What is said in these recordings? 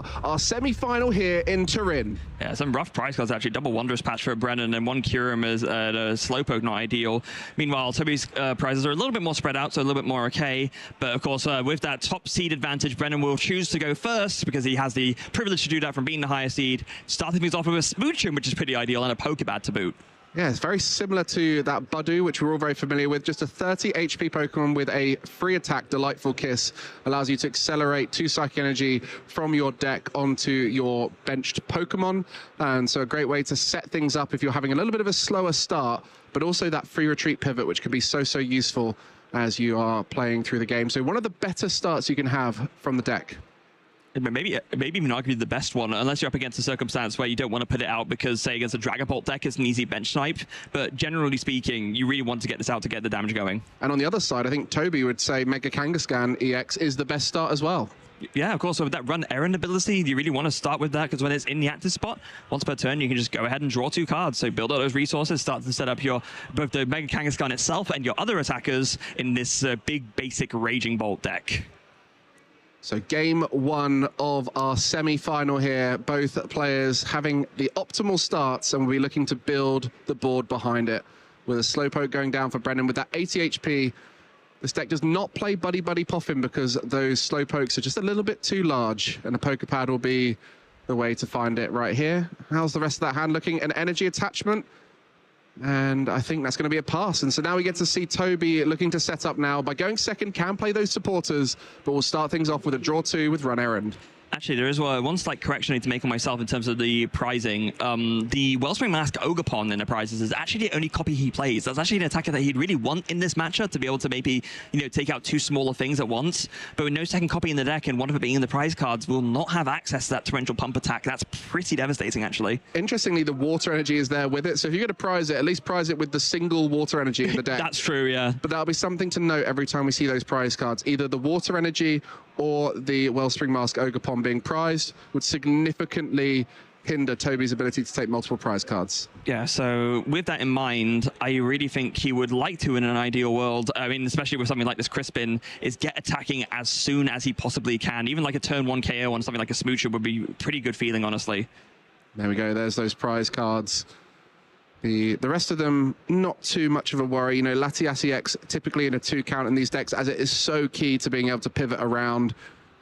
start our semi-final here in Turin. Yeah, some rough price cards actually. Double Wondrous patch for Brennan and one Kyurem is a Slowpoke, not ideal. Meanwhile, Toby's prizes are a little bit more spread out, so a little bit more okay. But of course, with that top seed advantage, Brennan will choose to go first because he has the privilege to do that from being the higher seed. Starting things off with a Smoochum, which is pretty ideal, and a Pokebad to boot. Yeah, it's very similar to that Budu, which we're all very familiar with. Just a 30 HP Pokemon with a free attack, Delightful Kiss, allows you to accelerate 2 Psychic Energy from your deck onto your benched Pokemon. And so a great way to set things up if you're having a little bit of a slower start, but also that free retreat pivot, which can be so useful as you are playing through the game. So one of the better starts you can have from the deck. Maybe even arguably the best one, unless you're up against a circumstance where you don't want to put it out because, say, against a Dragapult deck, it's an easy bench snipe. But generally speaking, you really want to get this out to get the damage going. And on the other side, I think Toby would say Mega Kangaskhan EX is the best start as well. Yeah, of course. So with that run errand ability, you really want to start with that because when it's in the active spot, once per turn, you can just go ahead and draw 2 cards. So build out those resources, start to set up your both the Mega Kangaskhan itself and your other attackers in this big basic Raging Bolt deck. So game 1 of our semi-final here, both players having the optimal starts, and we'll be looking to build the board behind it. With a Slowpoke going down for Brennan with that 80 HP. This deck does not play Buddy Buddy Poffin because those Slowpokes are just a little bit too large, and a Pokepad will be the way to find it right here. How's the rest of that hand looking? An energy attachment. And I think that's going to be a pass. And so now we get to see Toby looking to set up now. By going second, can play those supporters, but we'll start things off with a draw 2 with Run Errand. Actually, there is one slight correction I need to make on myself in terms of the prizing. The Wellspring Mask Ogerpon in the prizes is actually the only copy he plays. That's actually an attacker that he'd really want in this matchup to be able to maybe, take out 2 smaller things at once. But with no second copy in the deck and one of it being in the prize cards, will not have access to that torrential pump attack. That's pretty devastating, actually. Interestingly, the water energy is there with it. So if you're going to prize it, at least prize it with the single water energy in the deck. That's true, yeah. But that'll be something to note every time we see those prize cards. Either the water energy or the Wellspring Mask Ogerpon being prized would significantly hinder Toby's ability to take multiple prize cards. Yeah, so with that in mind, I really think he would like to, in an ideal world, I mean, especially with something like this Crispin, is get attacking as soon as he possibly can. Even like a turn 1 KO on something like a Smoocher would be pretty good feeling, honestly. There we go, there's those prize cards. The rest of them, not too much of a worry. Latias EX typically in a 2 count in these decks, as it is so key to being able to pivot around,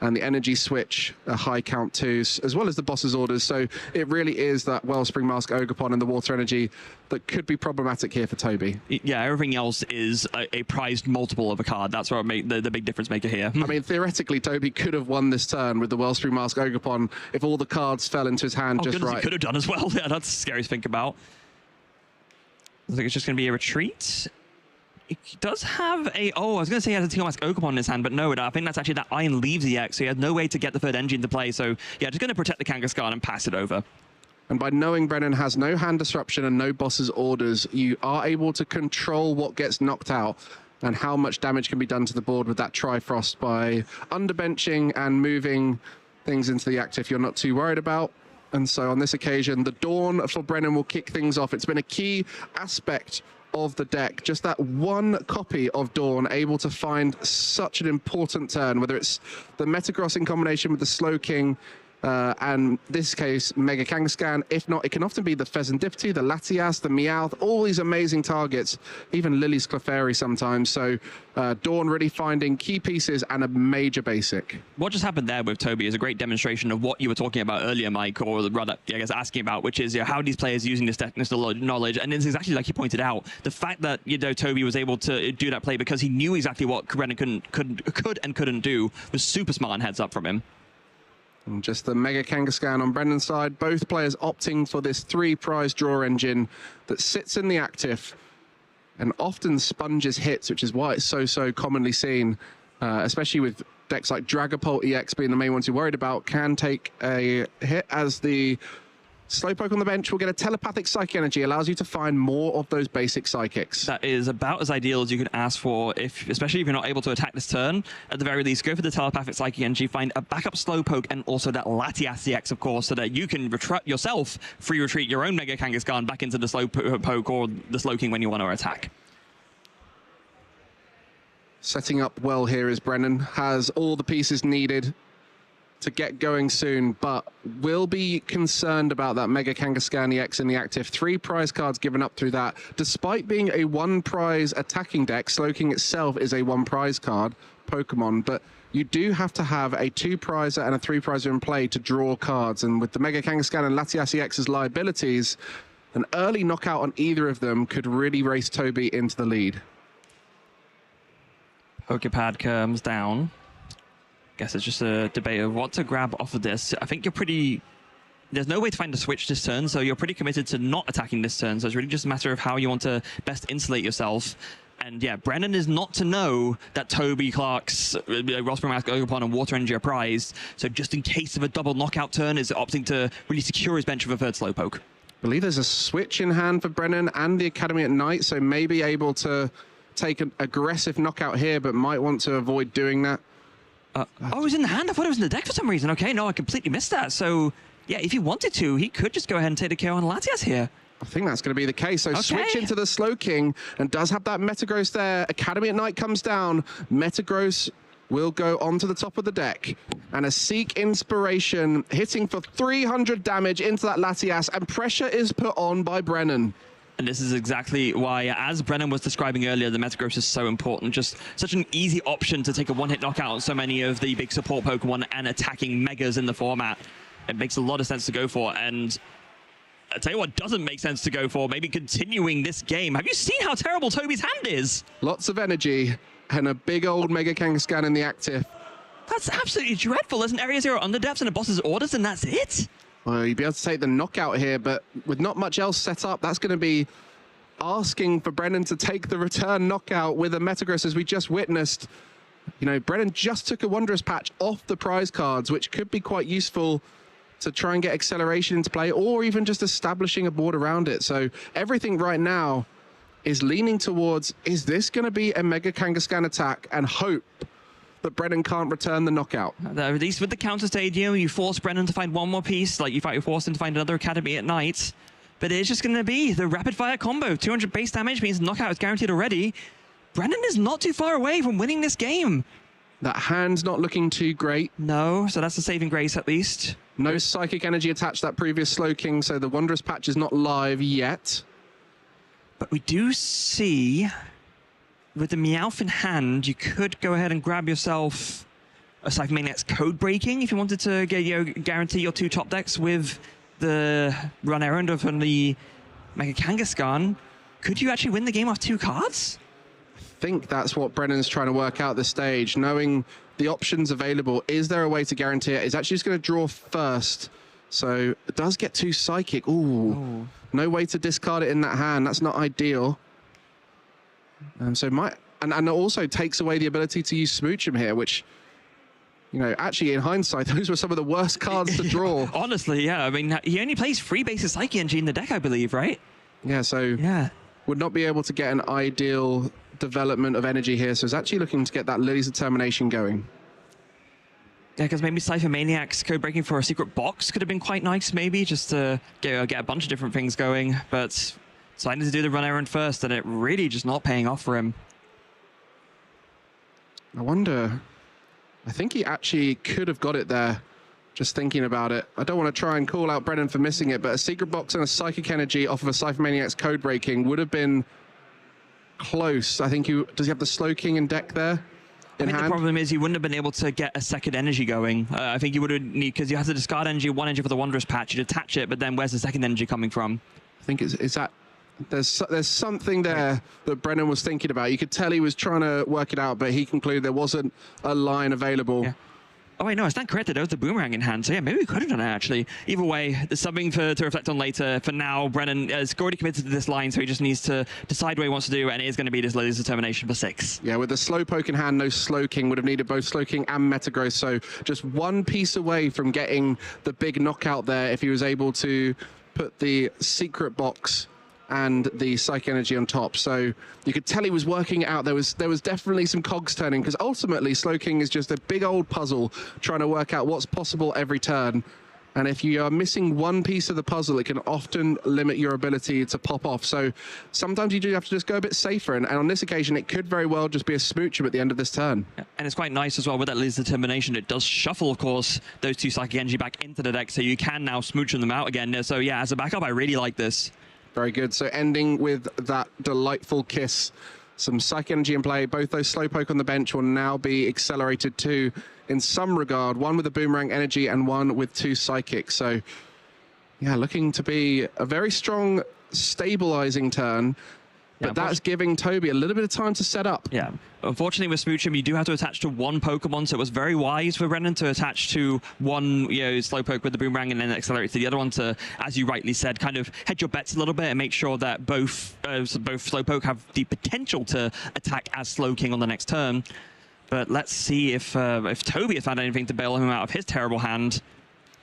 and the energy switch, a high count too, as well as the boss's orders. So it really is that Wellspring Mask Ogerpon and the water energy that could be problematic here for Toby. Yeah, everything else is a prized multiple of a card. That's what made the big difference maker here. I mean, theoretically, Toby could have won this turn with the Wellspring Mask Ogerpon if all the cards fell into his hand just right. He could have done as well. Yeah, that's scary to think about. I think it's just going to be a retreat. It does have a... Oh, I was going to say he has a Teal Mask Ogerpon in his hand, but no, I think that's actually that Iron Leaves EX, so he has no way to get the third engine to play. So, yeah, just going to protect the Kangaskhan and pass it over. And by knowing Brennan has no hand disruption and no boss's orders, you are able to control what gets knocked out and how much damage can be done to the board with that Trifrost by underbenching and moving things into the active you're not too worried about. And so on this occasion, the Dawn for Brennan will kick things off. It's been a key aspect of the deck. Just that one copy of Dawn able to find such an important turn, whether it's the Metagross in combination with the Slowking, and this case, Mega Kangaskhan. If not, it can often be the Pheasantipity, the Latias, the Meowth, all these amazing targets, even Lily's Clefairy sometimes. So Dawn really finding key pieces and a major basic. What just happened there with Toby is a great demonstration of what you were talking about earlier, Mike, or rather, I guess, asking about, which is how these players using this technical knowledge. And it's exactly like you pointed out, the fact that Toby was able to do that play because he knew exactly what Brennan could and couldn't do was super smart and heads up from him. And just the Mega Kangaskhan on Brennan's side, both players opting for this 3 prize draw engine that sits in the active and often sponges hits, which is why it's so commonly seen, especially with decks like Dragapult EX being the main ones you're worried about, can take a hit as the Slowpoke on the bench will get a telepathic Psychic Energy, allows you to find more of those basic Psychics. That is about as ideal as you could ask for, especially if you're not able to attack this turn. At the very least, go for the telepathic Psychic Energy, find a backup Slowpoke, and also that Latias EX, of course, so that you can yourself free retreat your own Mega Kangaskhan back into the Slowpoke or the Slowking when you want to attack. Setting up well here is Brennan, has all the pieces needed to get going soon, but will be concerned about that Mega Kangaskhan EX in the active. 3 prize cards given up through that. Despite being a 1 prize attacking deck, Slowking itself is a 1 prize card, Pokemon, but you do have to have a 2 prizer and a 3 prizer in play to draw cards. And with the Mega Kangaskhan and Latias EX as liabilities, an early knockout on either of them could really race Toby into the lead. Pokepad comes down. Guess it's just a debate of what to grab off of this. I think you're pretty... There's no way to find a switch this turn, so you're pretty committed to not attacking this turn. So it's really just a matter of how you want to best insulate yourself. And yeah, Brennan is not to know that Toby, Clark's, Wellspring Mask, Ogerpon, and Water Energy are prized. So just in case of a double knockout turn, is opting to really secure his bench with a 3rd Slowpoke. I believe there's a switch in hand for Brennan and the Academy at Night, so maybe able to take an aggressive knockout here, but might want to avoid doing that. Oh, it was in the hand? I thought it was in the deck for some reason. Okay, no, I completely missed that. So, yeah, if he wanted to, he could just go ahead and take the KO on Latias here. I think that's going to be the case. So switch into the Slowking and does have that Metagross there. Academy at Night comes down. Metagross will go onto the top of the deck. And a Seek Inspiration hitting for 300 damage into that Latias, and pressure is put on by Brennan. And this is exactly why, as Brennan was describing earlier, the Metagross is so important. Just such an easy option to take a 1-hit knockout on so many of the big support Pokemon and attacking Megas in the format. It makes a lot of sense to go for. And I'll tell you what doesn't make sense to go for, maybe continuing this game. Have you seen how terrible Toby's hand is? Lots of energy and a big old Mega Kangaskhan in the active. That's absolutely dreadful. There's an Area 0 Underdepths and a boss's orders, and that's it? Well, you'd be able to take the knockout here, but with not much else set up, that's going to be asking for Brennan to take the return knockout with a Metagross, as we just witnessed. You know, Brennan just took a Wondrous Patch off the prize cards, which could be quite useful to try and get acceleration into play, or even just establishing a board around it. So everything right now is leaning towards, is this going to be a Mega Kangaskhan attack, and hope that Brennan can't return the knockout. At least with the counter stadium, you force Brennan to find one more piece, like you force him to find another Academy at Night. But it's just going to be the rapid fire combo. 200 base damage means knockout is guaranteed already. Brennan is not too far away from winning this game. That hand's not looking too great. No, so that's a saving grace at least. No Psychic Energy attached to that previous Slowking, so the Wondrous Patch is not live yet. But we do see, with the Meowth in hand, you could go ahead and grab yourself a Cypher Maniac's Code Breaking if you wanted to get, guarantee your 2 top decks with the run errand of the Mega Kangaskhan. Could you actually win the game off 2 cards? I think that's what Brennan's trying to work out at this stage, knowing the options available. Is there a way to guarantee it? It's actually just going to draw first. So it does get 2 Psychic. Ooh, no way to discard it in that hand. That's not ideal. So and it also takes away the ability to use Smoochum here, which, you know, actually in hindsight, those were some of the worst cards to draw. Honestly, yeah. I mean, he only plays 3 bases Psychic Energy in the deck, I believe, right? Yeah, so yeah, would not be able to get an ideal development of energy here. So it's actually looking to get that Lily's Determination going. Yeah, because maybe Cypher Maniac's Code Breaking for a secret box could have been quite nice, maybe, just to get a bunch of different things going. But deciding to do the run errand first, and it really just not paying off for him. I wonder, I think he actually could have got it there, just thinking about it. I don't want to try and call out Brennan for missing it, but a secret box and a Psychic Energy off of a Cypher Maniac's Code Breaking would have been close. I think does he have the Slowking in deck there? I think the problem is you wouldn't have been able to get a second energy going. I think you would have need, because you have to discard energy, 1 energy for the Wondrous Patch, you'd attach it, but then where's the second energy coming from? I think is that there's something there that Brennan was thinking about. You could tell he was trying to work it out, but he concluded there wasn't a line available. Yeah. Oh wait, no, I stand corrected. There was the Boomerang in hand, so yeah, maybe we could have done it actually. Either way, there's something to reflect on later. For now, Brennan is already committed to this line, so he just needs to decide what he wants to do, and it is going to be this Lily's Determination for 6. Yeah, with the Slowpoke in hand, no Slowking, would have needed both Slowking and Metagross, so just 1 piece away from getting the big knockout there if he was able to put the secret box and the Psychic Energy on top. So you could tell he was working it out. There was definitely some cogs turning, because ultimately Slowking is just a big old puzzle trying to work out what's possible every turn. And if you are missing one piece of the puzzle, it can often limit your ability to pop off. So sometimes you do have to just go a bit safer. And on this occasion, it could very well just be a smooch at the end of this turn. Yeah. And it's quite nice as well with that Liz's determination. It does shuffle, of course, those 2 Psychic Energy back into the deck, so you can now smooch them out again. So yeah, as a backup, I really like this. Very good. So ending with that delightful kiss. Some Psychic Energy in play. Both those Slowpoke on the bench will now be accelerated too, in some regard. One with a Boomerang Energy and one with 2 Psychic. So, yeah, looking to be a very strong stabilizing turn. But that's giving Toby a little bit of time to set up. Yeah. Unfortunately, with Smoochum, you do have to attach to 1 Pokemon, so it was very wise for Brennan to attach to 1, Slowpoke with the Boomerang and then accelerate to the other one to, as you rightly said, kind of hedge your bets a little bit and make sure that both Slowpoke have the potential to attack as Slowking on the next turn. But let's see if Toby has found anything to bail him out of his terrible hand.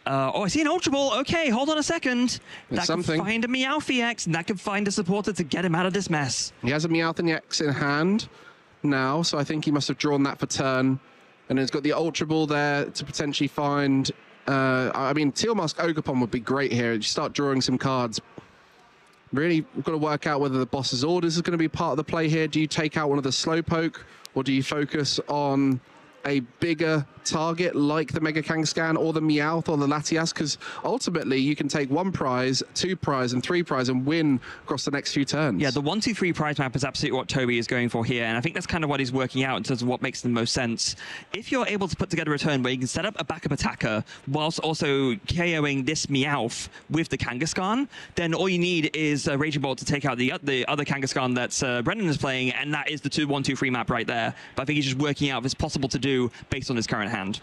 Oh, I see an Ultra Ball. Okay, hold on a second. That can find a Meowth EX, and that can find a supporter to get him out of this mess. He has a Meowth EX in hand now, so I think he must have drawn that for turn. And he's got the Ultra Ball there to potentially find... I mean, Teal Mask Ogerpon would be great here. You start drawing some cards. Really, we've got to work out whether the boss's orders is going to be part of the play here. Do you take out one of the Slowpoke, or do you focus on a bigger target like the Mega Kangaskhan or the Meowth or the Latias? Because ultimately you can take 1 prize, 2 prize and 3 prize and win across the next few turns. Yeah, the 1, 2, 3 prize map is absolutely what Toby is going for here, and I think that's kind of what he's working out in terms of what makes the most sense. If you're able to put together a turn where you can set up a backup attacker whilst also KOing this Meowth with the Kangaskhan, then all you need is a Raging Bolt to take out the other Kangaskhan that's Brennan is playing, and that is the 2, 1, 2, 3 map right there. But I think he's just working out if it's possible to do based on his current hand.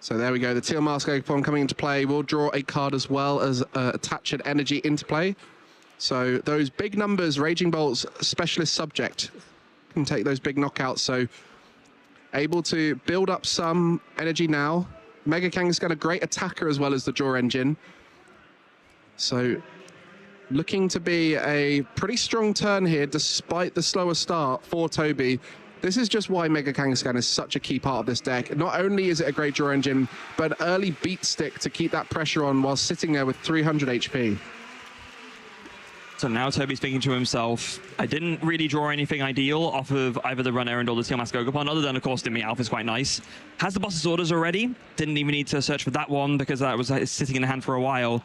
So there we go. The Teal Mask Ogerpon coming into play. We'll draw a card as well as attach an energy into play. So those big numbers, Raging Bolt's specialist subject, can take those big knockouts. So able to build up some energy now. Mega Kangaskhan, a great attacker as well as the draw engine. So looking to be a pretty strong turn here despite the slower start for Toby. This is just why Mega Kangaskhan is such a key part of this deck. Not only is it a great draw engine, but an early beat stick to keep that pressure on while sitting there with 300 HP. So now Toby's thinking to himself, I didn't really draw anything ideal off of either the Run Errand or the Teal Mask Ogerpon, other than, of course, the Meowth is quite nice. Has the boss's orders already. Didn't even need to search for that one because that was sitting in the hand for a while.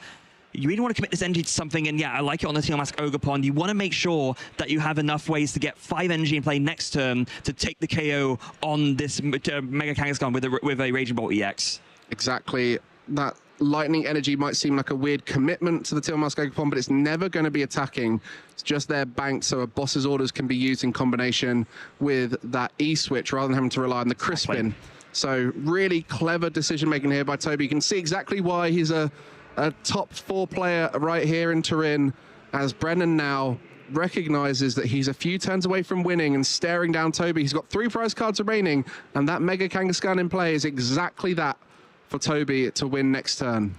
You really want to commit this energy to something, and yeah, I like it on the Teal Mask Ogerpon. You want to make sure that you have enough ways to get 5 energy in play next turn to take the KO on this Mega Kangaskhan with a Raging Bolt EX. Exactly. That lightning energy might seem like a weird commitment to the Teal Mask Ogerpon, but it's never going to be attacking. It's just there banked so a boss's orders can be used in combination with that E-switch rather than having to rely on the Crispin. So really clever decision making here by Toby. You can see exactly why he's a top 4 player right here in Turin, as Brennan now recognizes that he's a few turns away from winning and staring down Toby. He's got 3 prize cards remaining, and that Mega Kangaskhan in play is exactly that for Toby to win next turn.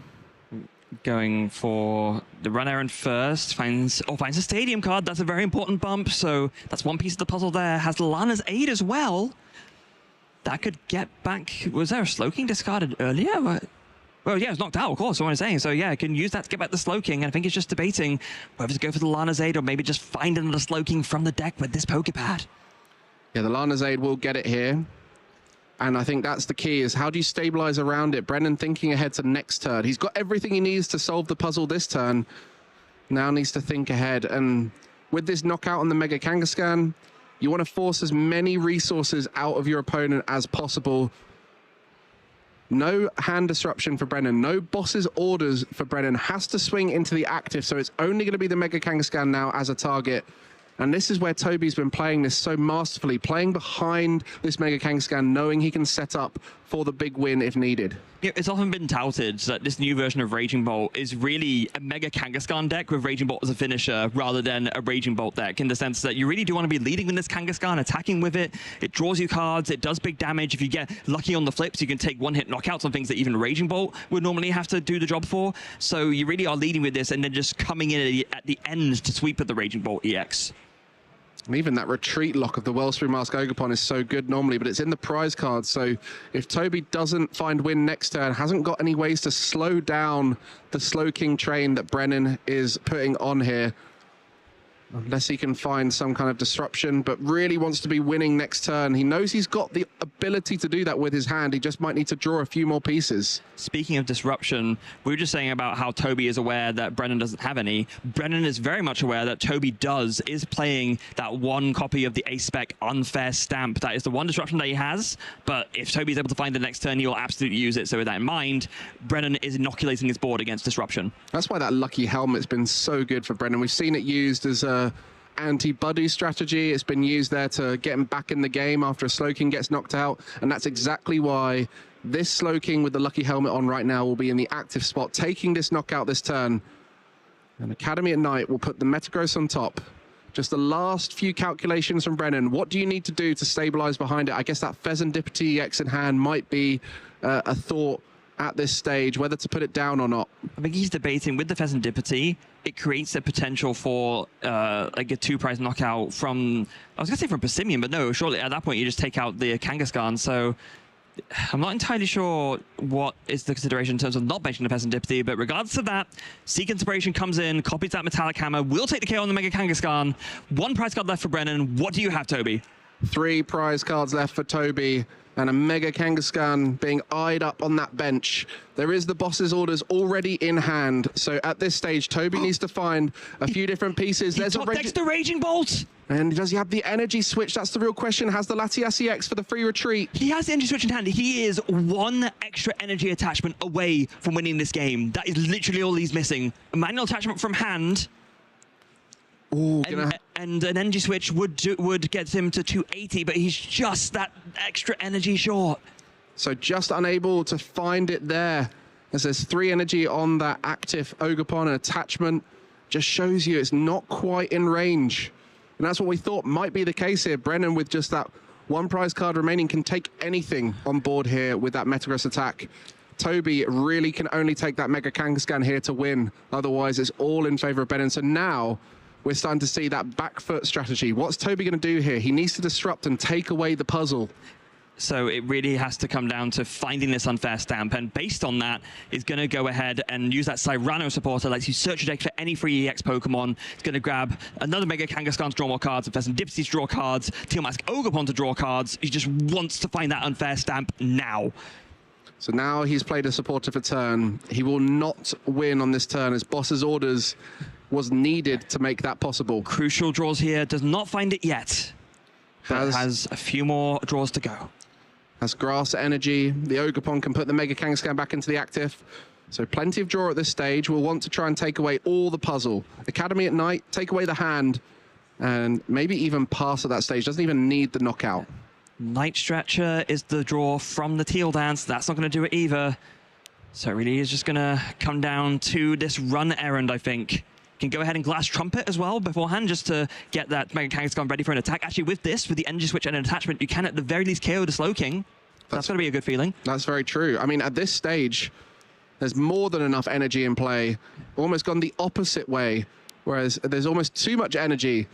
Going for the Run Errand first, finds a Stadium card. That's a very important bump, so that's one piece of the puzzle there. Has Lana's Aid as well. That could get back... Was there a Slowking discarded earlier? Well, yeah, it's knocked out, of course, what I'm saying. So, yeah, I can use that to get back the Slowking, and I think it's just debating whether to go for the Lana's Aid or maybe just find another Slowking from the deck with this Poképad. Yeah, the Lana's Aid will get it here. And I think that's the key, is how do you stabilize around it? Brennan thinking ahead to next turn. He's got everything he needs to solve the puzzle this turn. Now needs to think ahead. And with this knockout on the Mega Kangaskhan, you want to force as many resources out of your opponent as possible. No hand disruption for Brennan. No boss's orders for Brennan. Has to swing into the active, so it's only going to be the Mega Kangaskhan now as a target. And this is where Toby's been playing this so masterfully, playing behind this Mega Kangaskhan, knowing he can set up for the big win if needed. Yeah, it's often been touted that this new version of Raging Bolt is really a Mega Kangaskhan deck with Raging Bolt as a finisher rather than a Raging Bolt deck, in the sense that you really do want to be leading with this Kangaskhan, attacking with it. It draws you cards, it does big damage. If you get lucky on the flips, you can take one-hit knockouts on things that even Raging Bolt would normally have to do the job for. So you really are leading with this and then just coming in at the end to sweep with the Raging Bolt EX. And even that retreat lock of the Wellspring Mask Ogerpon is so good normally, but it's in the prize card. So if Toby doesn't find win next turn, hasn't got any ways to slow down the Slow King train that Brennan is putting on here, unless he can find some kind of disruption, but really wants to be winning next turn. He knows he's got the ability to do that with his hand. He just might need to draw a few more pieces. Speaking of disruption, we were just saying about how Toby is aware that Brennan doesn't have any. Brennan is very much aware that Toby is playing that one copy of the A-Spec Unfair Stamp. That is the one disruption that he has, but if Toby's able to find it next turn, he'll absolutely use it. So with that in mind, Brennan is inoculating his board against disruption. That's why that Lucky Helmet's been so good for Brennan. We've seen it used as a anti-buddy strategy. It's been used there to get him back in the game after a Slow King gets knocked out, and that's exactly why this Slow King with the Lucky Helmet on right now will be in the active spot, taking this knockout this turn. And Academy at Night will put the Metagross on top. Just the last few calculations from Brennan. What do you need to do to stabilize behind it? I guess that Pheasantipity X in hand might be a thought at this stage, whether to put it down or not. I think he's debating with the Pheasantipity. It creates a potential for like a 2-prize knockout from, I was going to say from Persimmon, but no, surely at that point you just take out the Kangaskhan. So I'm not entirely sure what is the consideration in terms of not benching the Pheasantipity, but regardless of that, Seek Inspiration comes in, copies that Metallic Hammer, will take the KO on the Mega Kangaskhan. 1 prize card left for Brennan. What do you have, Toby? 3 prize cards left for Toby, and a Mega Kangaskhan being eyed up on that bench. There is the boss's orders already in hand, so at this stage, Toby needs to find a few different pieces. There's a the Raging Bolt! And does he have the energy switch? That's the real question. Has the Latiasi X for the free retreat? He has the energy switch in hand. He is 1 extra energy attachment away from winning this game. That is literally all he's missing. A manual attachment from hand. Ooh, and an energy switch would get him to 280, but he's just that extra energy short. So just unable to find it there. As there's 3 energy on that active Ogerpon, and attachment just shows you it's not quite in range. And that's what we thought might be the case here. Brennan, with just that 1 prize card remaining, can take anything on board here with that Metagross attack. Toby really can only take that Mega Kangaskhan here to win. Otherwise, it's all in favor of Brennan. So now we're starting to see that back foot strategy. What's Toby going to do here? He needs to disrupt and take away the puzzle. So it really has to come down to finding this Unfair Stamp, and based on that, is going to go ahead and use that Cyrano supporter, lets you search your deck for any free EX Pokemon. It's going to grab another Mega Kangaskhan to draw more cards, a Pheasantipity to draw cards, Teal Mask Ogerpon to draw cards. He just wants to find that Unfair Stamp now. So now he's played a supporter for turn. He will not win on this turn, as boss's orders was needed to make that possible. Crucial draws here, does not find it yet, but has a few more draws to go. Has grass energy. The Ogerpon can put the Mega Kangaskhan back into the active. So plenty of draw at this stage. We'll want to try and take away all the puzzle. Academy at Night, take away the hand, and maybe even pass at that stage. Doesn't even need the knockout. Night Stretcher is the draw from the Teal Dance. That's not going to do it either. So it really is just going to come down to this run errand, I think. Can go ahead and Glass Trumpet as well beforehand, just to get that Mega Kangaskhan ready for an attack. Actually, with this, with the energy switch and an attachment, you can at the very least KO the Slow King. That's going to be a good feeling. That's very true. I mean, at this stage, there's more than enough energy in play. Almost gone the opposite way, whereas there's almost too much energy,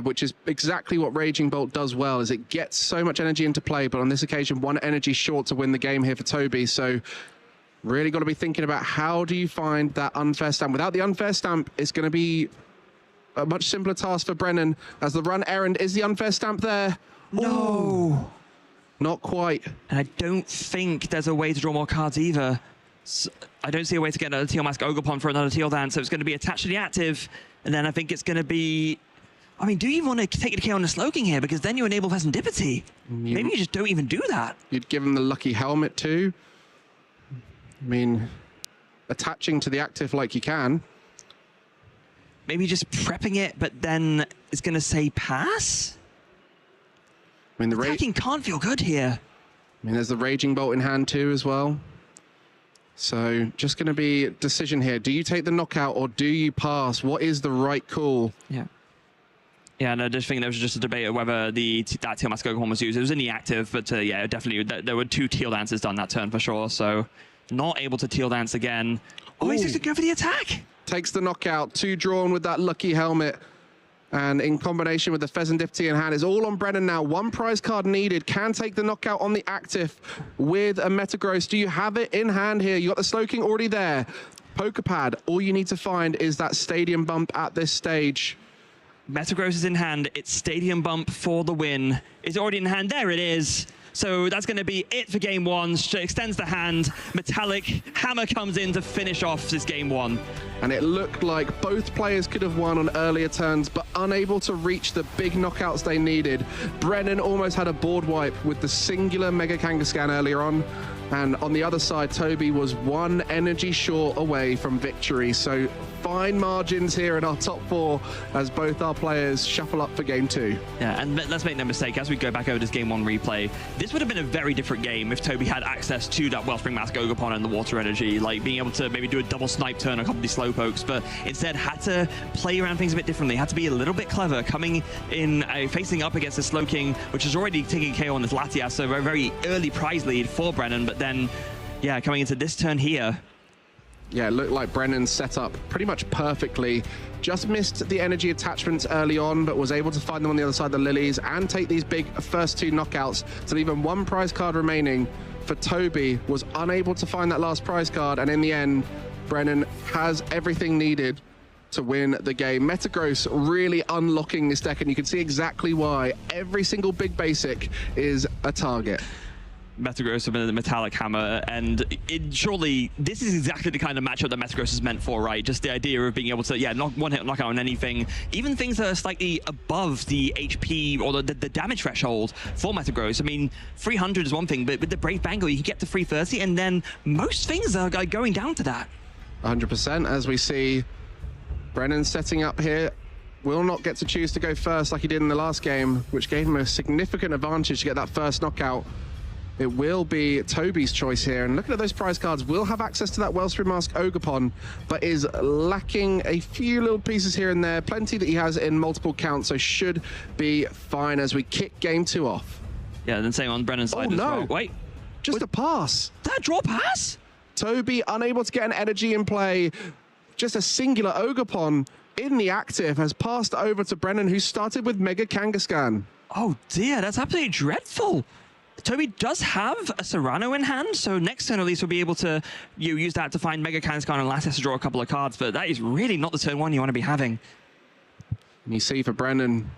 which is exactly what Raging Bolt does well, is it gets so much energy into play, but on this occasion, 1 energy short to win the game here for Toby. So really got to be thinking about how do you find that Unfair Stamp. Without the Unfair Stamp, it's going to be a much simpler task for Brennan, as the run errand is the Unfair Stamp there. No. Not quite. And I don't think there's a way to draw more cards either. So I don't see a way to get another Teal Mask Ogerpon for another Teal Dance, so it's going to be attached to the active, and then I think it's going to be... I mean, do you want to take the KO on the Slow King here? Because then you enable Pheasantipity. Maybe you just don't even do that. You'd give him the Lucky Helmet too. I mean, attaching to the active like you can. Maybe just prepping it, but then it's going to say pass? I mean, the attacking can't feel good here. I mean, there's the Raging Bolt in hand too as well. So just going to be a decision here. Do you take the knockout or do you pass? What is the right call? Yeah. Yeah, and I just think there was just a debate of whether that Teal Mask Ogerpon was used. It was in the active, but yeah, definitely there were 2 Teal Dances done that turn for sure. So not able to Teal Dance again. Oh, he's just going to go for the attack. Takes the knockout, 2 drawn with that Lucky Helmet. And in combination with the Serendipity in hand, it's all on Brennan now. One prize card needed. Can take the knockout on the active with a Metagross. Do you have it in hand here? You got the Slowking already there. Pokerpad, all you need to find is that Stadium Bump at this stage. Metagross is in hand. It's Stadium Bump for the win. It's already in hand. There it is. So that's going to be it for game one. Extends the hand. Metallic Hammer comes in to finish off this game one. And it looked like both players could have won on earlier turns, but unable to reach the big knockouts they needed. Brennan almost had a board wipe with the singular Mega Kangaskhan earlier on. And on the other side, Toby was one energy short away from victory. So fine margins here in our top four as both our players shuffle up for game two. Yeah, and let's make no mistake, as we go back over this game one replay, this would have been a very different game if Toby had access to that Wellspring Mask Ogerpon and the water energy, like being able to maybe do a double snipe turn on a couple of these Slowpokes, but instead had to play around things a bit differently, had to be a little bit clever, coming in, facing up against the Slowking, which is already taking KO on this Latias, so a very early prize lead for Brennan, but then, yeah, coming into this turn here. Yeah, it looked like Brennan set up pretty much perfectly. Just missed the energy attachments early on, but was able to find them on the other side of the Lilies and take these big first two knockouts to leave him one prize card remaining. For Toby, was unable to find that last prize card, and in the end, Brennan has everything needed to win the game. Metagross really unlocking this deck, and you can see exactly why. Every single big basic is a target. Metagross with the Metallic Hammer, and surely this is exactly the kind of matchup that Metagross is meant for, right? Just the idea of being able to, yeah, one hit knockout on anything, even things that are slightly above the HP or the damage threshold for Metagross. I mean, 300 is one thing, but with the Brave Bangle, you can get to 330, and then most things are going down to that. 100%, as we see Brennan setting up here. Will not get to choose to go first like he did in the last game, which gave him a significant advantage to get that first knockout. It will be Toby's choice here, and looking at those prize cards, will have access to that Wellspring Mask Ogerpon, but is lacking a few little pieces here and there. Plenty that he has in multiple counts, so should be fine as we kick game two off. Yeah, then same on Brennan's side as well. Wait, just a pass. That draw pass? Toby unable to get an energy in play. Just a singular Ogerpon in the active has passed over to Brennan, who started with Mega Kangaskhan. Oh dear, that's absolutely dreadful. Toby does have a Serrano in hand, so next turn at least we'll be able to use that to find Mega Kangaskhan and Latias to draw a couple of cards, but that is really not the turn one you want to be having. And you see for Brennan,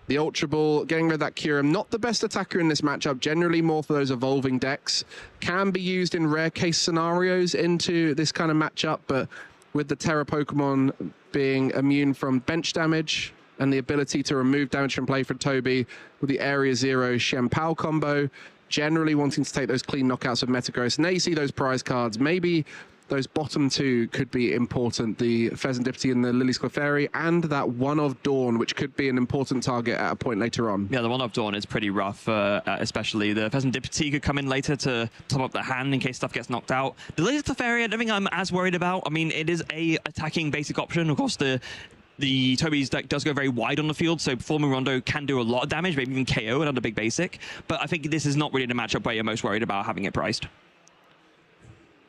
the Ultra Ball, getting rid of that Kyurem, not the best attacker in this matchup, generally more for those evolving decks. Can be used in rare case scenarios into this kind of matchup, but with the Terra Pokemon being immune from bench damage, and the ability to remove damage from play for Toby with the Area Zero Shenpao combo, generally wanting to take those clean knockouts of Metagross. And there you see those prize cards. Maybe those bottom two could be important, the Serendipity and the Lily's Clefairy, and that One of Dawn, which could be an important target at a point later on. Yeah, the One of Dawn is pretty rough, especially the Serendipity could come in later to top up the hand in case stuff gets knocked out. The Lily's Clefairy, I don't think I'm as worried about. I mean, it is a attacking basic option. Of course, the Toby's deck does go very wide on the field, so Forming Rondo can do a lot of damage, maybe even KO another big basic. But I think this is not really the matchup where you're most worried about having it priced.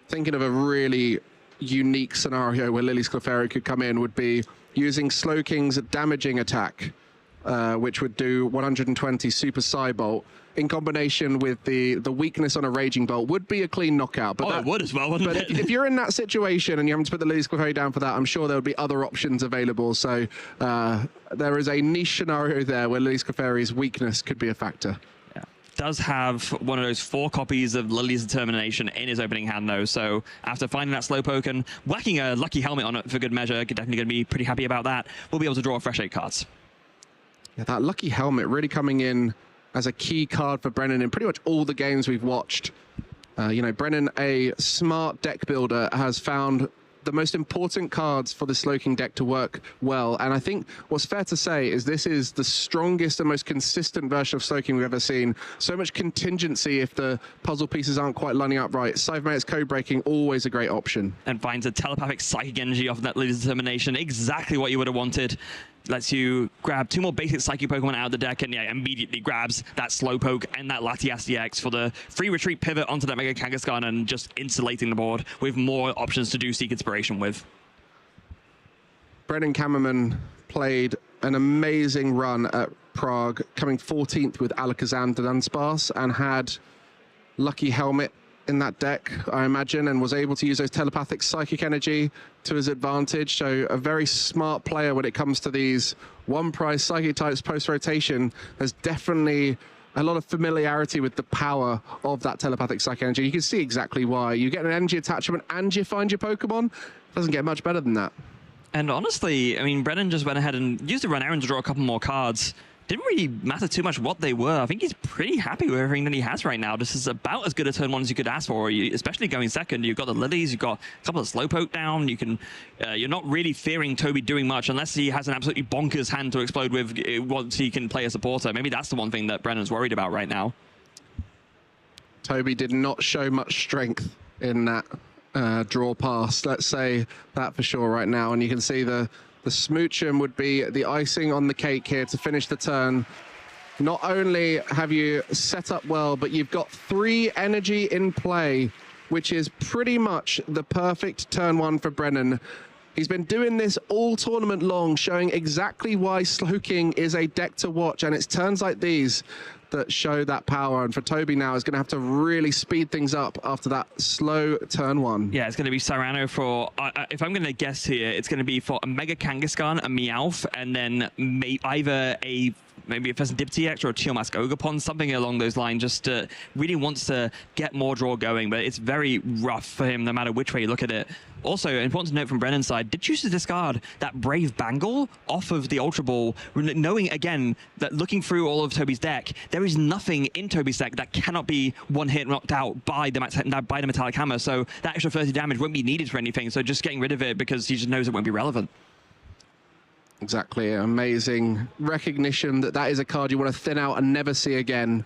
Thinking of a really unique scenario where Lily's Clefairy could come in would be using Slowking's damaging attack, which would do 120 Super Psybolt, in combination with the weakness on a Raging Bolt, would be a clean knockout. But it would as well, wouldn't it? If you're in that situation and you haven't to put the Lily's Clefairy down for that, I'm sure there would be other options available. So there is a niche scenario there where Lily's Clefairy's weakness could be a factor. Yeah. Does have one of those 4 copies of Lily's Determination in his opening hand, though. So after finding that Slowpoke and whacking a Lucky Helmet on it for good measure, definitely going to be pretty happy about that. We'll be able to draw fresh 8 cards. Yeah, that Lucky Helmet really coming in as a key card for Brennan in pretty much all the games we've watched. You know, Brennan, a smart deck builder, has found the most important cards for the Slowking deck to work well. And I think what's fair to say is this is the strongest and most consistent version of Slowking we've ever seen. So much contingency if the puzzle pieces aren't quite lining up right. Cybernetics code breaking, always a great option. And finds a telepathic psychic energy off of that Lily's Determination. Exactly what you would have wanted. Lets you grab 2 more basic Psychic Pokemon out of the deck, and yeah, immediately grabs that Slowpoke and that Latias DX for the free retreat pivot onto that Mega Kangaskhan and just insulating the board with more options to do Seek Inspiration with. Brennan KAMERMAN played an amazing run at Prague, coming 14th with Alakazam Dunsparce, and had Lucky Helmet in that deck, I imagine, and was able to use those telepathic psychic energy to his advantage. So a very smart player when it comes to these one prize psychic types post-rotation. There's definitely a lot of familiarity with the power of that telepathic psychic energy. You can see exactly why. You get an energy attachment and you find your Pokemon. Doesn't get much better than that. And honestly, I mean, Brennan just went ahead and used the run errand to draw a couple more cards. Didn't really matter too much what they were. I think he's pretty happy with everything that he has right now. This is about as good a turn one as you could ask for, especially going second. You've got the Lilies, you've got a couple of Slowpoke down. You can, you're not really fearing Toby doing much unless he has an absolutely bonkers hand to explode with once he can play a supporter. Maybe that's the one thing that Brennan's worried about right now. Toby did not show much strength in that draw pass. Let's say that for sure right now. And you can see the Smoochum would be the icing on the cake here to finish the turn. Not only have you set up well, but you've got 3 energy in play, which is pretty much the perfect turn one for Brennan. He's been doing this all tournament long, showing exactly why Slowking is a deck to watch, and it's turns like these that show that power. And for Toby now is going to have to really speed things up after that slow turn one. Yeah, it's going to be Cyrano for, if I'm going to guess here, it's going to be for a Mega Kangaskhan, a Meowth, and then either maybe a Pheasant Diptych or a Tealmask Ogerpon, something along those lines. Just really wants to get more draw going, but it's very rough for him no matter which way you look at it. Also, important to note from Brennan's side, did choose to discard that Brave Bangle off of the Ultra Ball, knowing again that looking through all of Toby's deck, there is nothing in Toby's deck that cannot be one hit knocked out by the Metallic Hammer. So that extra 30 damage won't be needed for anything. So just getting rid of it because he just knows it won't be relevant. Exactly. Amazing recognition that that is a card you want to thin out and never see again.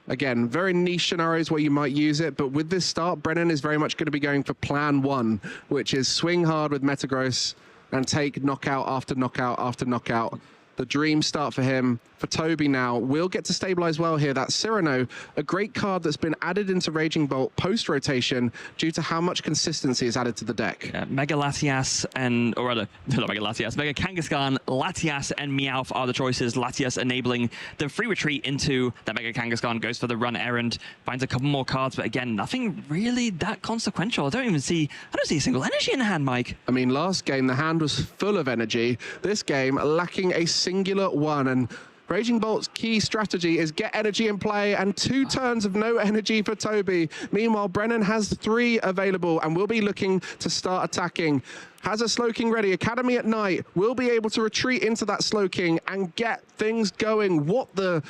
Again, very niche scenarios where you might use it, but with this start, Brennan is very much going to be going for plan 1, which is swing hard with Metagross and take knockout after knockout after knockout. The dream start for him. For Toby now, will get to stabilize well here. That's Cyrano, a great card that's been added into Raging Bolt post-rotation due to how much consistency is added to the deck. Mega Latias and, or rather, not Mega Latias, Mega Kangaskhan, Latias and Meowth are the choices. Latias enabling the free retreat into that Mega Kangaskhan, goes for the run errand, finds a couple more cards, but again, nothing really that consequential. I don't see a single energy in the hand, Mike. I mean, last game, the hand was full of energy. This game, lacking a singular one, and Raging Bolt's key strategy is get energy in play, and 2 turns of no energy for Toby. Meanwhile, Brennan has 3 available and will be looking to start attacking. Has a Slowking ready. Academy at night will be able to retreat into that Slowking and get things going. What the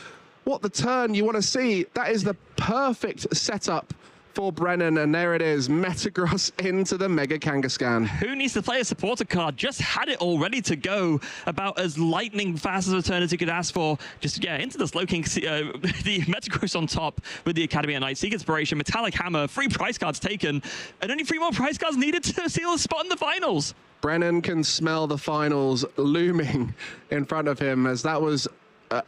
turn you want to see. That is the perfect setup for Brennan, and there it is, Metagross into the Mega Kangaskhan. Who needs to play a supporter card? Just had it all ready to go, about as lightning fast as a turn as you could ask for. Just, yeah, into the Slowking, the Metagross on top with the Academy at Night, Seek Inspiration, Metallic Hammer, 3 prize cards taken, and only 3 more prize cards needed to seal a spot in the finals. Brennan can smell the finals looming in front of him, as that was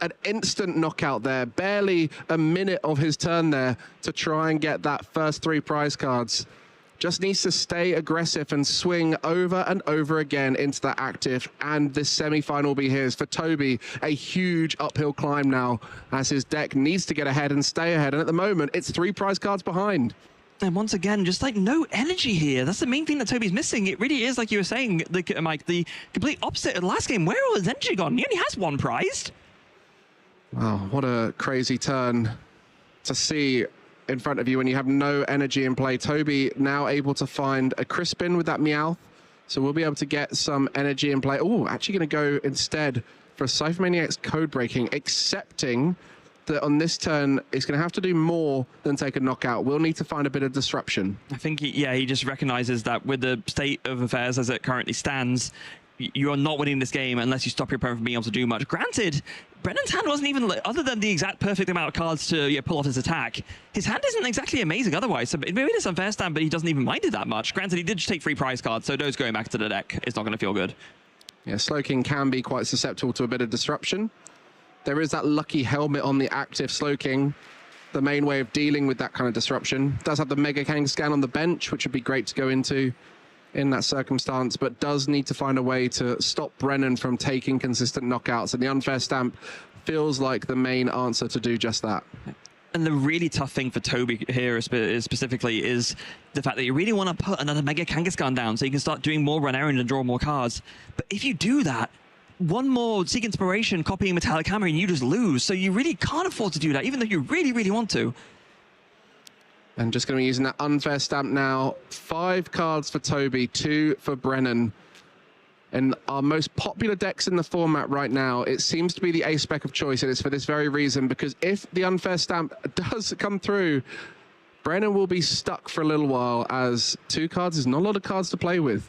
an instant knockout there. Barely a minute of his turn there to try and get that first 3 prize cards. Just needs to stay aggressive and swing over and over again into that active, and this semi-final will be his. For Toby, a huge uphill climb now, as his deck needs to get ahead and stay ahead, and at the moment, it's 3 prize cards behind. And once again, just like no energy here. That's the main thing that Toby's missing. It really is, like you were saying, Mike, the complete opposite of the last game. Where all his energy gone? He only has 1 prize. Wow, what a crazy turn to see in front of you when you have no energy in play. Toby now able to find a Crispin with that Meowth, so we'll be able to get some energy in play. Oh, actually going to go instead for a Cypher Maniac's code breaking, accepting that on this turn it's going to have to do more than take a knockout. We'll need to find a bit of disruption. I think, he just recognizes that with the state of affairs as it currently stands, you are not winning this game unless you stop your opponent from being able to do much. Granted, Brennan's hand wasn't even, other than the exact perfect amount of cards to pull off his attack, his hand isn't exactly amazing otherwise. So maybe it's unfair stand, but he doesn't even mind it that much. Granted, he did just take 3 prize cards, so those going back to the deck is not going to feel good. Yeah, Slowking can be quite susceptible to a bit of disruption. There is that lucky helmet on the active Slowking, the main way of dealing with that kind of disruption. Does have the Mega Kangaskhan on the bench, which would be great to go into in that circumstance, but does need to find a way to stop Brennan from taking consistent knockouts. And the unfair stamp feels like the main answer to do just that. And the really tough thing for Toby here specifically is the fact that you really want to put another Mega Kangaskhan down so you can start doing more run errand and draw more cards. But if you do that, one more Seek Inspiration copying Metallic Hammer and you just lose. So you really can't afford to do that, even though you really, really want to. And just going to be using that unfair stamp now. 5 cards for Toby, 2 for Brennan. And our most popular decks in the format right now, it seems to be the ace spec of choice, and it's for this very reason, because if the unfair stamp does come through, Brennan will be stuck for a little while, as 2 cards is not a lot of cards to play with.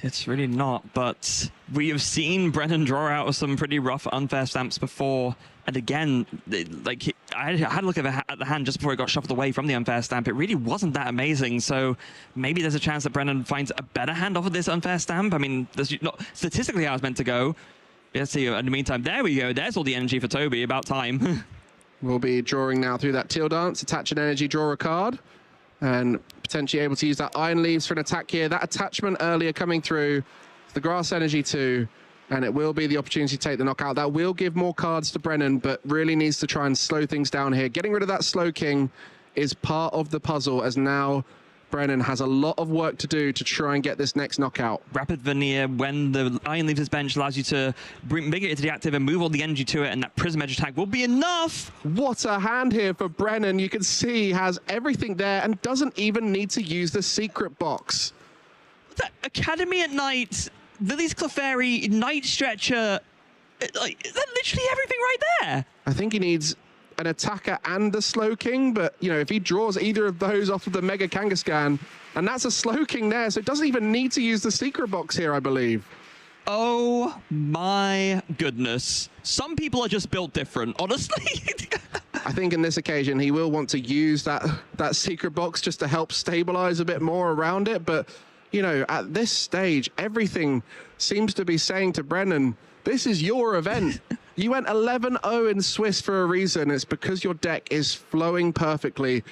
It's really not, but we have seen Brennan draw out some pretty rough unfair stamps before. And again, like I had a look at the hand just before it got shuffled away from the unfair stamp. It really wasn't that amazing. So maybe there's a chance that Brennan finds a better hand off of this unfair stamp. I mean, there's not statistically how it's meant to go. Let's see. In the meantime, there we go. There's all the energy for Toby. About time. We'll be drawing now through that Teal Dance, attach an energy, draw a card, and potentially able to use that Iron Leaves for an attack here. That attachment earlier coming through, the Grass Energy too, and it will be the opportunity to take the knockout. That will give more cards to Brennan, but really needs to try and slow things down here. Getting rid of that Slow King is part of the puzzle, as now Brennan has a lot of work to do to try and get this next knockout. Rapid Veneer, when the Iron Leaves bench, allows you to bring it to the active and move all the energy to it, and that Prism Edge attack will be enough. What a hand here for Brennan. You can see he has everything there and doesn't even need to use the secret box. That Academy at Night, Lily's Clefairy, Night Stretcher, like, that's literally everything right there. I think he needs an attacker and the Slow King, but you know, if he draws either of those off of the Mega Kangaskhan, and that's a Slow King there, so it doesn't even need to use the secret box here, I believe. Oh my goodness. Some people are just built different, honestly. I think in this occasion, he will want to use that secret box just to help stabilize a bit more around it, but you know, at this stage, everything seems to be saying to Brennan, this is your event. You went 11-0 in Swiss for a reason. It's because your deck is flowing perfectly.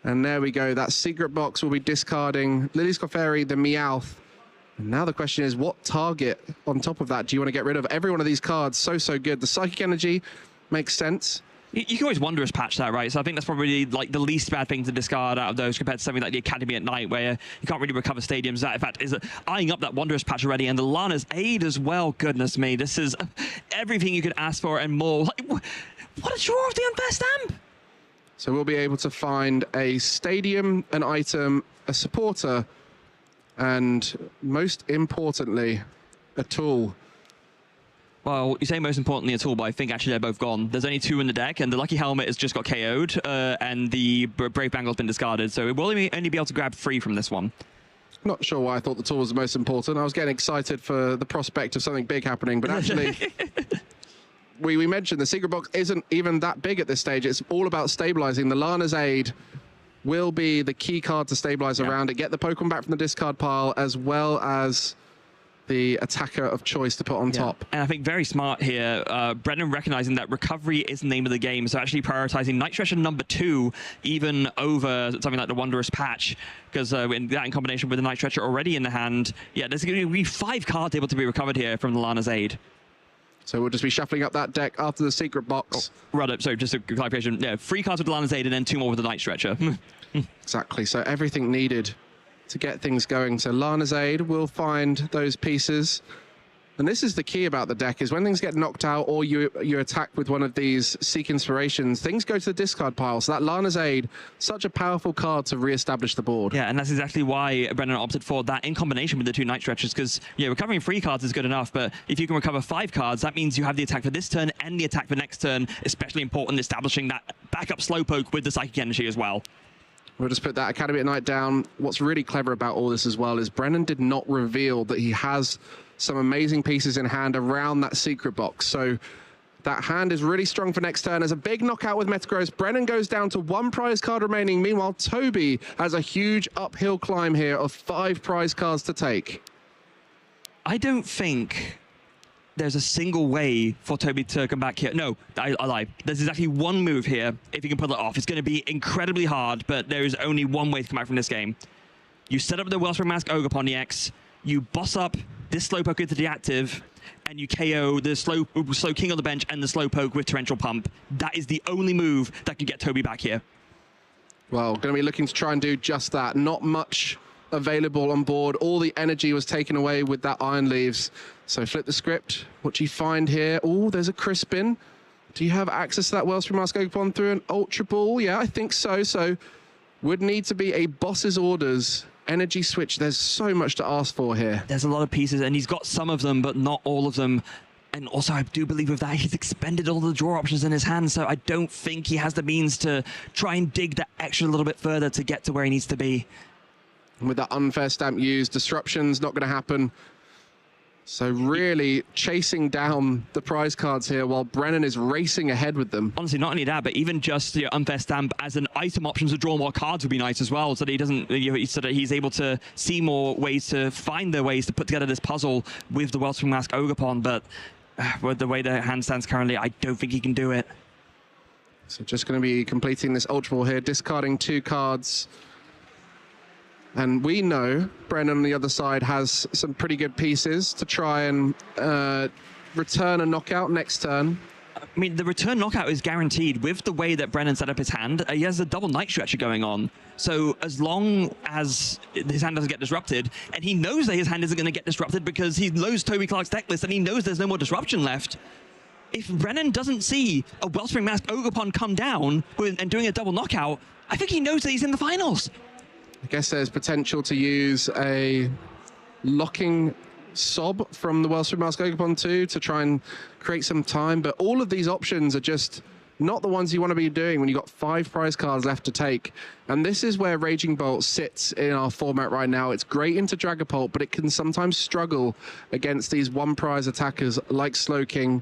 And there we go. That secret box will be discarding Lily's Clefairy, the Meowth. And now the question is, what target on top of that do you want to get rid of? Every one of these cards, so good. The Psychic Energy makes sense. You can always Wondrous Patch that, right? So I think that's probably like the least bad thing to discard out of those compared to something like the Academy at Night, where you can't really recover stadiums. That, in fact, is eyeing up that Wondrous Patch already, and the Lana's Aid as well. Goodness me, this is everything you could ask for and more. Like, what a draw of the unfair stamp! So we'll be able to find a stadium, an item, a supporter, and most importantly, a tool. Well, you say most importantly a tool, but I think actually they're both gone. There's only 2 in the deck, and the Lucky Helmet has just got KO'd, and the Brave Bangle's been discarded, so it will only be able to grab 3 from this one. Not sure why I thought the tool was the most important. I was getting excited for the prospect of something big happening, but actually, we mentioned the secret box isn't even that big at this stage. It's all about stabilizing. The Lana's Aid will be the key card to stabilize around it, get the Pokemon back from the discard pile, as well as the attacker of choice to put on top. And I think very smart here, Brennan recognizing that recovery is the name of the game, so actually prioritizing Night Stretcher number 2 even over something like the Wondrous Patch, because in combination with the Night Stretcher already in the hand, yeah, there's going to be 5 cards able to be recovered here from the Lana's Aid. So we'll just be shuffling up that deck after the secret box. Oh, rather, so just a clarification, yeah, 3 cards with the Lana's Aid and then 2 more with the Night Stretcher. Exactly, so everything needed to get things going. So Lana's Aid will find those pieces. And this is the key about the deck, is when things get knocked out or you attack with one of these Seek Inspirations, things go to the discard pile. So that Lana's Aid, such a powerful card to re-establish the board. Yeah, and that's exactly why Brennan opted for that in combination with the 2 Night Stretchers, because recovering 3 cards is good enough, but if you can recover 5 cards, that means you have the attack for this turn and the attack for next turn, especially important establishing that backup Slowpoke with the Psychic Energy as well. We'll just put that Academy at Night down. What's really clever about all this as well is Brennan did not reveal that he has some amazing pieces in hand around that secret box. So that hand is really strong for next turn. There's a big knockout with Metagross. Brennan goes down to 1 prize card remaining. Meanwhile, Toby has a huge uphill climb here of 5 prize cards to take. I don't think there's a single way for Toby to come back here. No, I lie. There's exactly one move here. If he can pull it off, it's going to be incredibly hard, but there is only one way to come out from this game. You set up the Wellspring Mask Ogerpon EX, you boss up this Slowpoke into the active, and you KO the slow King on the bench and the Slowpoke with Torrential Pump. That is the only move that can get Toby back here. Well, going to be looking to try and do just that. Not much available on board. All the energy was taken away with that Iron Leaves. So flip the script. What do you find here? Oh, there's a Crispin. Do you have access to that Wellspring Mask Ogerpon through an Ultra Ball? Yeah, I think so. So would need to be a boss's orders energy switch. There's so much to ask for here. There's a lot of pieces, and he's got some of them, but not all of them. And also, I do believe with that, he's expended all the draw options in his hand, so I don't think he has the means to try and dig that extra little bit further to get to where he needs to be. And with that unfair stamp used, disruption's not going to happen. So really chasing down the prize cards here while Brennan is racing ahead with them. Honestly, not only that, but even just the unfair stamp as an item option to draw more cards would be nice as well, so that he doesn't, so that he's able to see more ways to find the ways to put together this puzzle with the Wellspring Mask Ogerpon. But with the way the hand stands currently, I don't think he can do it. So just going to be completing this Ultra Ball here, discarding 2 cards. And we know Brennan on the other side has some pretty good pieces to try and return a knockout next turn. I mean, the return knockout is guaranteed with the way that Brennan set up his hand. He has a double Night Stretcher going on. So as long as his hand doesn't get disrupted, and he knows that his hand isn't going to get disrupted because he knows Toby Clark's deck list and he knows there's no more disruption left. If Brennan doesn't see a Wellspring Mask Ogerpon come down and doing a double knockout, I think he knows that he's in the finals. I guess there's potential to use a locking sob from the Wellspring Mask Ogerpon 2 to try and create some time, but all of these options are just not the ones you want to be doing when you've got 5 prize cards left to take. And this is where Raging Bolt sits in our format right now. It's great into Dragapult, but it can sometimes struggle against these 1 prize attackers like Slowking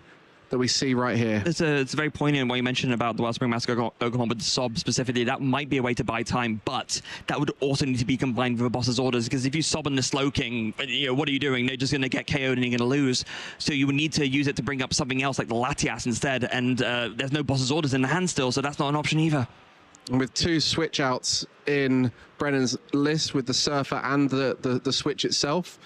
that we see right here. It's very poignant what you mentioned about the Wellspring Mask Ogerpon with the Sob specifically. That might be a way to buy time, but that would also need to be combined with a boss's orders, because if you Sob on the Slowking, what are you doing? They're just going to get KO'd and you're going to lose. So you would need to use it to bring up something else like the Latias instead, and there's no boss's orders in the hand still, so that's not an option either. And with 2 switch outs in Brennan's list with the Surfer and the switch itself,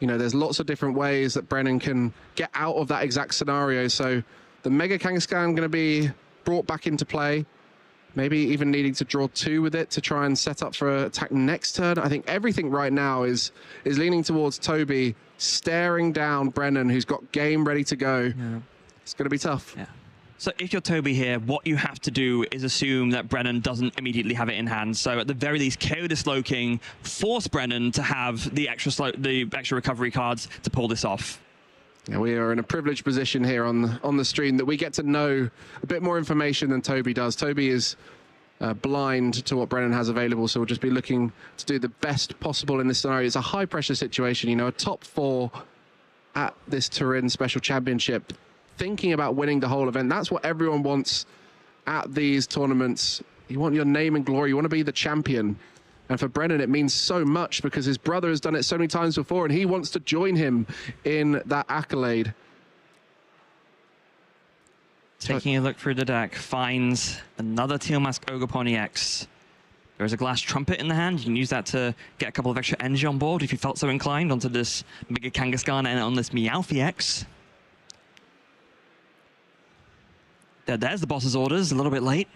there's lots of different ways that Brennan can get out of that exact scenario. So the Mega Kangaskhan going to be brought back into play, maybe even needing to draw 2 with it to try and set up for an attack next turn. I think everything right now is leaning towards Toby staring down Brennan, who's got game ready to go. Yeah. It's going to be tough. Yeah. So if you're Toby here, what you have to do is assume that Brennan doesn't immediately have it in hand. So at the very least, KO the Slowking, force Brennan to have the extra recovery cards to pull this off. Yeah, we are in a privileged position here on the stream that we get to know a bit more information than Toby does. Toby is blind to what Brennan has available, so we'll just be looking to do the best possible in this scenario. It's a high pressure situation, a top 4 at this TURIN Special Championship, thinking about winning the whole event. That's what everyone wants at these tournaments. You want your name and glory. You want to be the champion. And for Brennan, it means so much because his brother has done it so many times before, and he wants to join him in that accolade. Taking a look through the deck, finds another Teal Mask Ogerpon EX. There is a Glass Trumpet in the hand. You can use that to get a couple of extra energy on board if you felt so inclined onto this Mega Kangaskhan and on this Meowth EX. There's the boss's orders, a little bit late.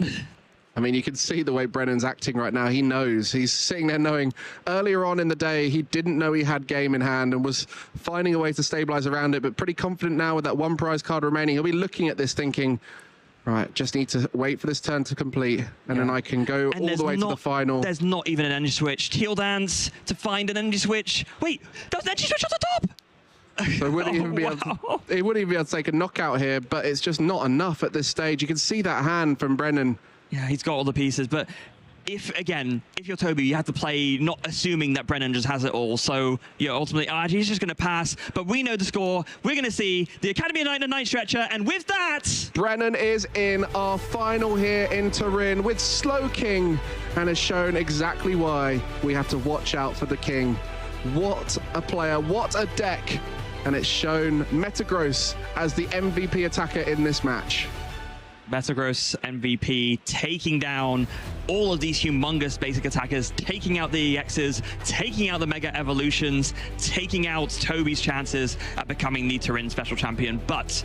I mean, you can see the way Brennan's acting right now. He knows. He's sitting there knowing earlier on in the day, he didn't know he had game in hand and was finding a way to stabilize around it, but pretty confident now with that 1 prize card remaining. He'll be looking at this thinking, right, just need to wait for this turn to complete, and then I can go all the way to the final. There's not even an energy switch. Teal Dance to find an energy switch. Wait, there's an energy switch on the top! So he wouldn't even be able to take a knockout here, but it's just not enough at this stage. You can see that hand from Brennan. Yeah, he's got all the pieces, but if you're Toby, you have to play not assuming that Brennan just has it all. So, ultimately, he's just going to pass, but we know the score. We're going to see the Academy of Night Stretcher, and with that, Brennan is in our final here in Turin with Slowking, and has shown exactly why we have to watch out for the King. What a player, what a deck. And it's shown Metagross as the MVP attacker in this match. Metagross MVP taking down all of these humongous basic attackers, taking out the EXs, taking out the Mega Evolutions, taking out Toby's chances at becoming the TURIN special champion. But